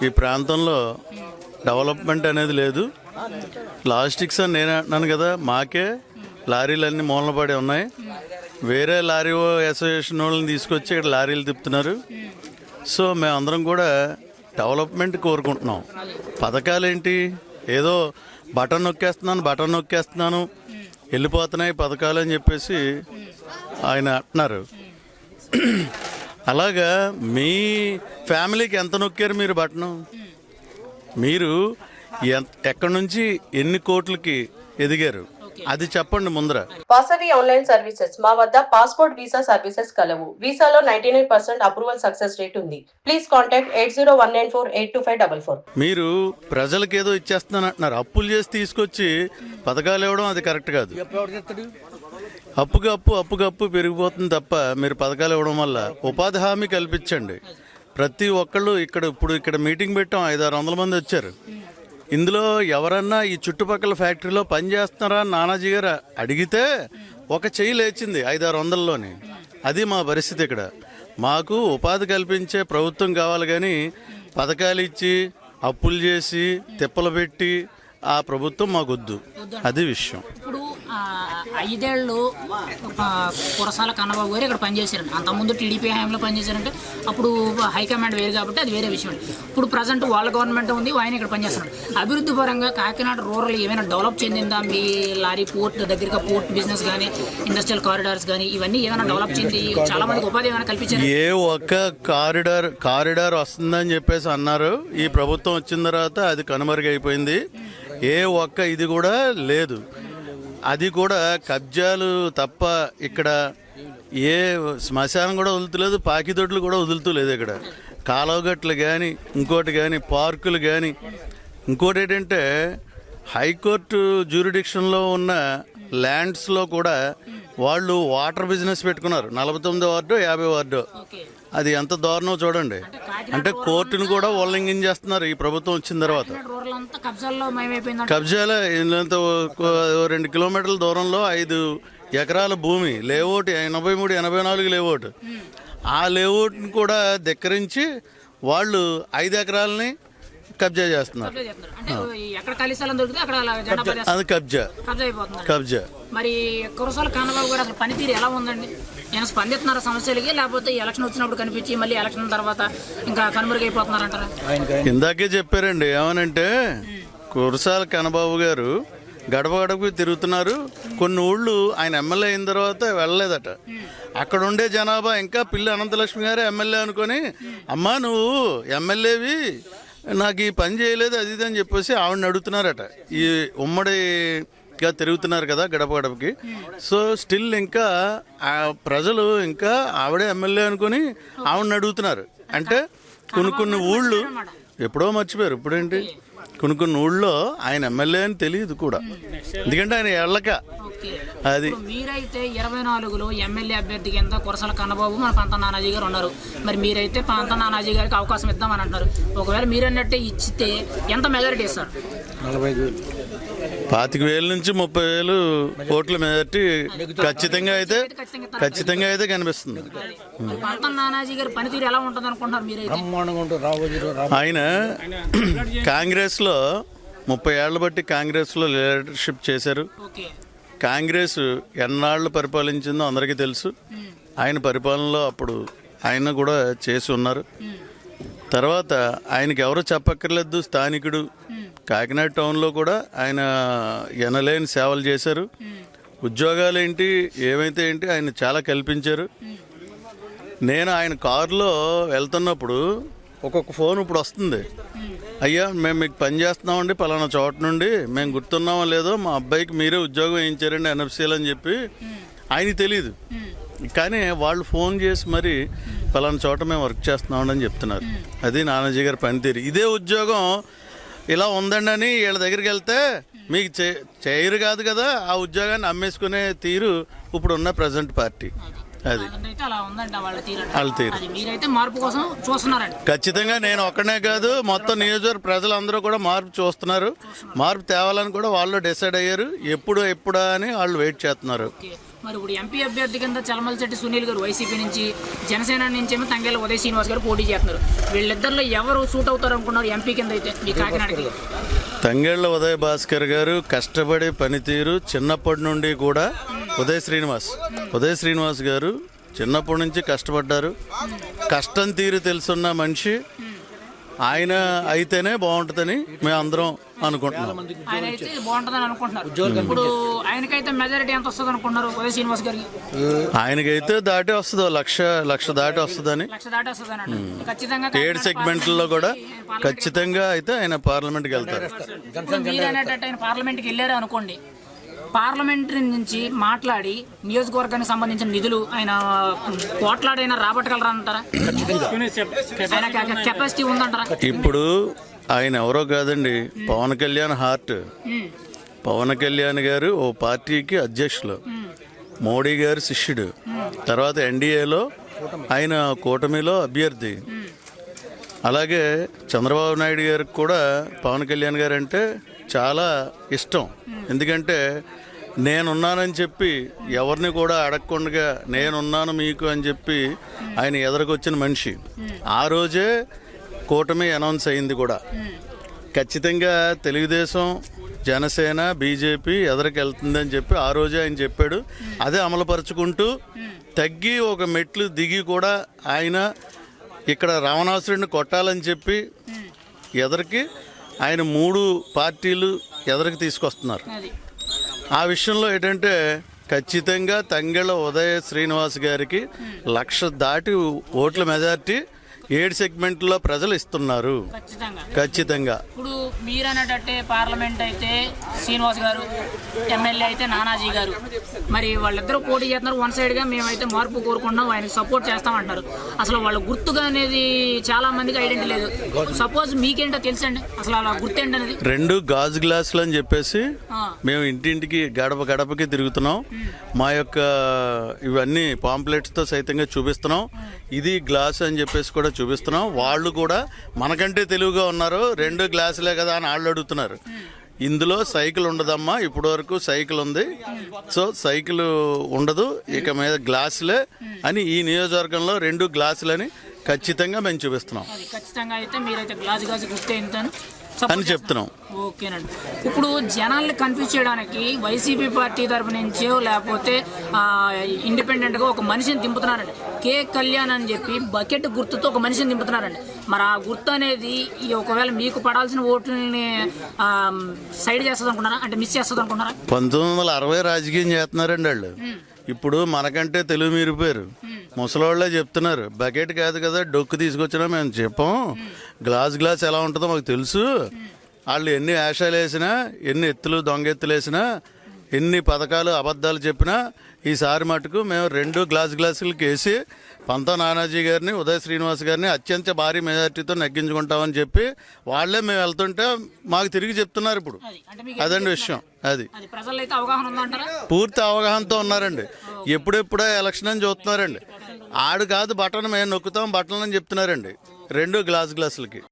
ఈ ప్రాంతంలో డెవలప్మెంట్ అనేది లేదు. లాజిస్టిక్స్ అని నేను అంటున్నాను కదా, మాకే లారీలన్నీ మూలన పడి ఉన్నాయి. వేరే లారీ అసోసియేషన్ వాళ్ళని తీసుకొచ్చి ఇక్కడ లారీలు తిప్పుతున్నారు. సో మేమందరం కూడా డెవలప్మెంట్ కోరుకుంటున్నాం. పథకాలేంటి, ఏదో బటన్ నొక్కేస్తున్నాను వెళ్ళిపోతున్నాయి పథకాలు అని చెప్పేసి ఆయన అంటున్నారు. అలాగా మీ ఫ్యామిలీకి ఎంత నొక్కారు మీరు బటను? మీరు ఎక్కడి నుంచి ఎన్ని కోట్లకి ఎదిగారు అది చెప్పండి ముందర. Vasavi online services. మా వద్ద పాస్పోర్ట్ వీసా సర్వీసెస్ కలవు. వీసాలో 99% అప్రూవల్ సక్సెస్ రేట్ ఉంది. Please contact 8019482544. మీరు ప్రజలకు ఏదో ఇచ్చేస్తున్నాను అంటున్నారు. అప్పులు చేసి తీసుకొచ్చి పథకాలు ఇవ్వడం అది కరెక్ట్ కాదు. అప్పుకు పెరిగిపోతుంది తప్ప మీరు పథకాలు ఇవ్వడం వల్ల ఉపాధి హామీ కల్పించండి. ప్రతి ఒక్కళ్ళు ఇక్కడ మీటింగ్ పెట్టాం, 500-600 మంది వచ్చారు. ఇందులో ఎవరన్నా ఈ చుట్టుపక్కల ఫ్యాక్టరీలో పని చేస్తున్నారా నానాజీ గారు అడిగితే ఒక చెయ్యి లేచింది 500-600లోని. అది మా పరిస్థితి. ఇక్కడ మాకు ఉపాధి కల్పించే ప్రభుత్వం కావాలి, కానీ పథకాలు ఇచ్చి అప్పులు చేసి తిప్పలు పెట్టి ఆ ప్రభుత్వం మాకొద్దు. అది విషయం. ఇప్పుడు 5 ఏళ్ళు కురసాల కన్నబాబు గారు ఇక్కడ పనిచేశారండి. అంతకుముందు టీడీపీ హయాంలో పనిచేశారంటే అప్పుడు హైకమాండ్ వేరు కాబట్టి అది వేరే విషయం. ఇప్పుడు ప్రజెంట్ వాళ్ళ గవర్నమెంట్ ఉంది, ఆయన ఇక్కడ పనిచేస్తున్నాడు. అభివృద్ధి పరంగా కాకినాడ రూరల్ ఏమైనా డెవలప్ చెందిందా? మీ లారీ పోర్ట్ దగ్గరగా పోర్ట్ బిజినెస్ కానీ ఇండస్ట్రియల్ కారిడార్స్ కానీ ఇవన్నీ ఏమైనా డెవలప్ చెంది చాలా మందికి ఉపాధి ఏమైనా కల్పించారు? ఏ ఒక్క కారిడార్ వస్తుందని చెప్పేసి అన్నారు. ఈ ప్రభుత్వం వచ్చిన తర్వాత అది కనుమరుగైపోయింది. ఏ ఒక్క ఇది కూడా లేదు. అది కూడా కబ్జాలు తప్ప ఇక్కడ ఏ శ్మశానం కూడా వదులుతలేదు, పాకిదొడ్లు కూడా వదులుతలేదు. ఇక్కడ కాలువగట్లు కానీ ఇంకోటి కానీ పార్కులు కానీ. ఇంకోటి ఏంటంటే హైకోర్టు జ్యూరిడిక్షన్లో ఉన్న ల్యాండ్స్లో కూడా వాళ్ళు వాటర్ బిజినెస్ పెట్టుకున్నారు. 49 వార్డు 50 వార్డు. అది ఎంత దారుణం చూడండి. అంటే కోర్టును కూడా ఉల్లంఘించేస్తున్నారు ఈ ప్రభుత్వం వచ్చిన తర్వాత. కబ్జాలో 2 కిలోమీటర్ల దూరంలో 5 ఎకరాల భూమి లేఅవుట్, 83-84 లేఅవుట్. ఆ లేఅవుట్ని కూడా ధిక్కరించి వాళ్ళు 5 ఎకరాలని కబ్జా చేస్తున్నారు. అది కబ్జా. మరి కురసాల కన్నబాబు గారు అసలు పనితీరు ఎలా ఉందండి? నేను స్పందిస్తున్నారా సమస్యలకి, లేకపోతే ఎలక్షన్ వచ్చినప్పుడు కనిపించి మళ్ళీ ఎలక్షన్ తర్వాత ఇంకా కనుమరుగైపోతున్నారంటారా? ఇందాకే చెప్పారండి. ఏమనంటే కురసాల కన్నబాబు గారు గడపకు తిరుగుతున్నారు. కొన్ని ఊళ్ళు ఆయన ఎమ్మెల్యే అయిన తర్వాత వెళ్ళలేదట. అక్కడ ఉండే జనాభా ఇంకా పిల్లి అనంతలక్ష్మి గారే ఎమ్మెల్యే అనుకొని, అమ్మా నువ్వు ఎమ్మెల్యేవి నాకు ఈ పని చేయలేదు అది ఇది అని చెప్పేసి ఆవిడని అడుగుతున్నారట. ఈ ఉమ్మడిగా తిరుగుతున్నారు కదా గడపకి. సో స్టిల్ ఇంకా ప్రజలు ఇంకా ఆవిడే ఎమ్మెల్యే అనుకుని ఆవిడని అడుగుతున్నారు. అంటే కొన్ని ఊళ్ళు ఎప్పుడో మర్చిపోయారు. ఇప్పుడేంటి కొన్ని ఊళ్ళో ఆయన ఎమ్మెల్యే అని తెలియదు కూడా, ఎందుకంటే ఆయన ఎళ్ళక. అది మీరైతే 24లో ఎమ్మెల్యే అభ్యర్థి కింద కురసాల కన్నబాబు మన పంత నానాజీ గారు ఉన్నారు. మరి మీరైతే పంత నానాజీ గారికి అవకాశం ఇద్దామని అంటున్నారు. ఒకవేళ మీరన్నట్టే ఇచ్చితే ఎంత మెజారిటీ ఇస్తారు? 45,000 నుంచి 30,000 ఓట్ల మెజారిటీ ఖచ్చితంగా అయితే కనిపిస్తుంది. పంత నానాజీ గారి పనితీరు ఎలా ఉంటుంది అనుకుంటున్నారు మీరైతే? ఆయన కాంగ్రెస్లో 30 ఏళ్ల బట్టి కాంగ్రెస్లో లీడర్షిప్ చేశారు. కాంగ్రెస్ ఎన్నాళ్ళు పరిపాలించిందో అందరికీ తెలుసు. ఆయన పరిపాలనలో అప్పుడు ఆయన కూడా చేసి ఉన్నారు. తర్వాత ఆయనకి ఎవరో చెప్పక్కర్లేదు, స్థానికుడు. కాకినాడ టౌన్లో కూడా ఆయన ఎనలేని సేవలు చేశారు. ఉద్యోగాలు ఏంటి ఏమైతే ఏంటి ఆయన చాలా కల్పించారు. నేను ఆయన కారులో వెళ్తున్నప్పుడు ఒక్కొక్క ఫోన్ ఇప్పుడు వస్తుంది. అయ్యా మేము మీకు పని చేస్తున్నామండి పలానా చోట నుండి, మేము గుర్తున్నామో లేదో మా అబ్బాయికి మీరే ఉద్యోగం వేయించారండి ఎన్ఎఫ్సీలు అని చెప్పి. ఆయనకి తెలియదు, కానీ వాళ్ళు ఫోన్ చేసి మరి పలానా చోట మేము వర్క్ చేస్తున్నామని చెప్తున్నారు. అది నానాజీ గారి పనితీరు. ఇదే ఉద్యోగం ఇలా ఉందండి అని వీళ్ళ దగ్గరికి వెళ్తే మీకు చేయరు కాదు కదా, ఆ ఉద్యోగాన్ని అమ్మేసుకునే తీరు ఇప్పుడు ఉన్న ప్రజెంట్ పార్టీ. అది వాళ్ళ తీరు. ఖచ్చితంగా నేను ఒక్కనే కాదు, మొత్తం నియోజకవర్గ ప్రజలందరూ కూడా మార్పు చూస్తున్నారు. మార్పు తేవాలని కూడా వాళ్ళు డిసైడ్ అయ్యారు. ఎప్పుడా అని వాళ్ళు వెయిట్ చేస్తున్నారు. మరి ఇప్పుడు ఎంపీ అభ్యర్థి కింద చలమలశెట్టి సునీల్ గారు వైసీపీ నుంచి, జనసేన నుంచి ఏమో తంగేళ్ళ ఉదయ్ శ్రీనివాస్ గారు పోటీ చేస్తున్నారు. వీళ్ళిద్దరిలో ఎవరు సూట్ అవుతారు అనుకున్నారు ఎంపీ కింద అయితే మీ కాకినాడకి? తంగేళ్ల ఉదయ్ భాస్కర్ గారు కష్టపడే పనితీరు చిన్నప్పటి నుండి కూడా ఉదయ్ శ్రీనివాస్ గారు చిన్నప్పటి నుంచి కష్టపడ్డారు. కష్టం తీరు తెలుసున్న మనిషి ఆయన అయితేనే బాగుంటుందని మేము అందరం అనుకుంటున్నాం. ఆయన అయితే బాగుంటుందని అనుకుంటున్నారు. ఇప్పుడు ఆయనకైతే మెజారిటీ ఎంత వస్తుంది అనుకుంటున్నారు ఉదయ్ శ్రీనివాస్ గారికి? ఆయనకైతే దాటి వస్తుంది, లక్ష దాటి వస్తుందని. లక్ష దాటి వస్తుందని ఖచ్చితంగా 7 సెగ్మెంట్లలో కూడా ఖచ్చితంగా అయితే ఆయన పార్లమెంట్కి వెళ్తారు. మీరు అనేటట్టు ఆయన పార్లమెంట్కి వెళ్ళారు అనుకోండి, పార్లమెంటరీ నుంచి మాట్లాడి నియోజకవర్గానికి సంబంధించిన నిధులు ఆయన పోట్లాడైనా రాబట్టగలరా అంటారా? ఆయన కెపాసిటీ ఉందంటారా? ఇప్పుడు ఆయన ఎవరో కాదండి, పవన్ కళ్యాణ్ హార్ట్. పవన్ కళ్యాణ్ గారు ఓ పార్టీకి అధ్యక్షులు, మోడీ గారు శిష్యుడు, తర్వాత ఎన్డీఏలో ఆయన కూటమిలో అభ్యర్థి. అలాగే చంద్రబాబు నాయుడు గారికి కూడా పవన్ కళ్యాణ్ గారు అంటే చాలా ఇష్టం. ఎందుకంటే నేనున్నానని చెప్పి ఎవరిని కూడా అడగకుండా నేనున్నాను మీకు అని చెప్పి ఆయన ఎదురుకొచ్చిన మనిషి. ఆ రోజే కూటమి అనౌన్స్ అయింది కూడా. ఖచ్చితంగా తెలుగుదేశం, జనసేన, బీజేపీ ఎదరికి వెళ్తుందని చెప్పి ఆ రోజే ఆయన చెప్పాడు. అదే అమలుపరుచుకుంటూ తగ్గి ఒక మెట్లు దిగి కూడా ఆయన ఇక్కడ రావణాసురుడిని కొట్టాలని చెప్పి ఎదరికి ఆయన 3 పార్టీలు ఎదరికి తీసుకొస్తున్నారు. ఆ విషయంలో ఏంటంటే ఖచ్చితంగా తంగెళ్ళ ఉదయ శ్రీనివాస్ గారికి 1,00,000 దాటి ఓట్ల మెజార్టీ 7 సెగ్మెంట్లో ప్రజలు ఇస్తున్నారు ఖచ్చితంగా. ఇప్పుడు మీరు అనేటట్టే పార్లమెంట్ అయితే శ్రీనివాస్ గారు, ఎమ్మెల్యే అయితే నానాజీ గారు, మరి వాళ్ళిద్దరూ పోటీ చేస్తున్నారు. వన్ సైడ్గా మేమైతే మార్పు కోరుకుంటున్నాం, ఆయనకి సపోర్ట్ చేస్తామంటారు. అసలు వాళ్ళ గుర్తుగా అనేది చాలా మందికి ఐడెంటిటీ లేదు. సపోజ్ మీకేంటో తెలుసండి అసలు అలా గుర్తు ఏంటి అనేది? 2 గాజు గ్లాసులు అని చెప్పేసి మేము ఇంటింటికి గడపకి తిరుగుతున్నాం. మా యొక్క ఇవన్నీ పాంప్లెట్స్తో సైతంగా చూపిస్తున్నాం. ఇది గ్లాస్ అని చెప్పేసి కూడా చూపిస్తున్నాం. వాళ్ళు కూడా మనకంటే తెలివిగా ఉన్నారు. 2 గ్లాసులే కదా అని వాళ్ళు అడుగుతున్నారు. ఇందులో సైకిల్ ఉండదమ్మా, ఇప్పటి వరకు సైకిల్ ఉంది, సో సైకిల్ ఉండదు, ఇక మీద గ్లాసులే అని ఈ నియోజకవర్గంలో 2 గ్లాసులని ఖచ్చితంగా మేము చూపిస్తున్నాం. ఖచ్చితంగా అయితే మీరైతే గ్లాస్ గుర్తే అని చెప్తున్నాం. ఓకేనండి. ఇప్పుడు జనాల్ని కన్ఫ్యూజ్ చేయడానికి వైసీపీ పార్టీ తరపు నుంచో లేకపోతే ఇండిపెండెంట్గా ఒక మనిషిని దింపుతున్నారండి. కే కళ్యాణ్ అని చెప్పి బకెట్ గుర్తుతో ఒక మనిషిని దింపుతున్నారండి. మరి ఆ గుర్తు అనేది ఒకవేళ మీకు పడాల్సిన ఓట్లని సైడ్ చేస్తుంది అనుకున్నారా, అంటే మిస్ చేస్తుంది అనుకున్నారా? 1960 రాజకీయం చేస్తున్నారండి వాళ్ళు. ఇప్పుడు మనకంటే తెలుగు మీరిపోయారు. ముసలోళ్ళే చెప్తున్నారు, బకెట్ కాదు కదా డొక్కు తీసుకొచ్చినా మేము చెప్పాం, గ్లాస్ ఎలా ఉంటుందో మాకు తెలుసు. వాళ్ళు ఎన్ని వేషాలు వేసినా, ఎన్ని ఎత్తులు దొంగ ఎత్తులు వేసినా, ఎన్ని పథకాలు అబద్ధాలు చెప్పినా ఈసారి మటుకు మేము 2 గ్లాసులకి వేసి పంత నానాజీ గారిని, ఉదయ్ శ్రీనివాస్ గారిని అత్యంత భారీ మెజార్టీతో నెగ్గించుకుంటామని చెప్పి వాళ్ళే మేము వెళ్తుంటే మాకు తిరిగి చెప్తున్నారు. ఇప్పుడు అదండి విషయం. అది పూర్తి అవగాహనతో ఉన్నారండి. ఎప్పుడెప్పుడే ఎలక్షన్ అని చూస్తున్నారండి. ఆడు కాదు బటన్ మేము నొక్కుతాం బట్టలు అని చెప్తున్నారండి 2 గ్లాసులకి.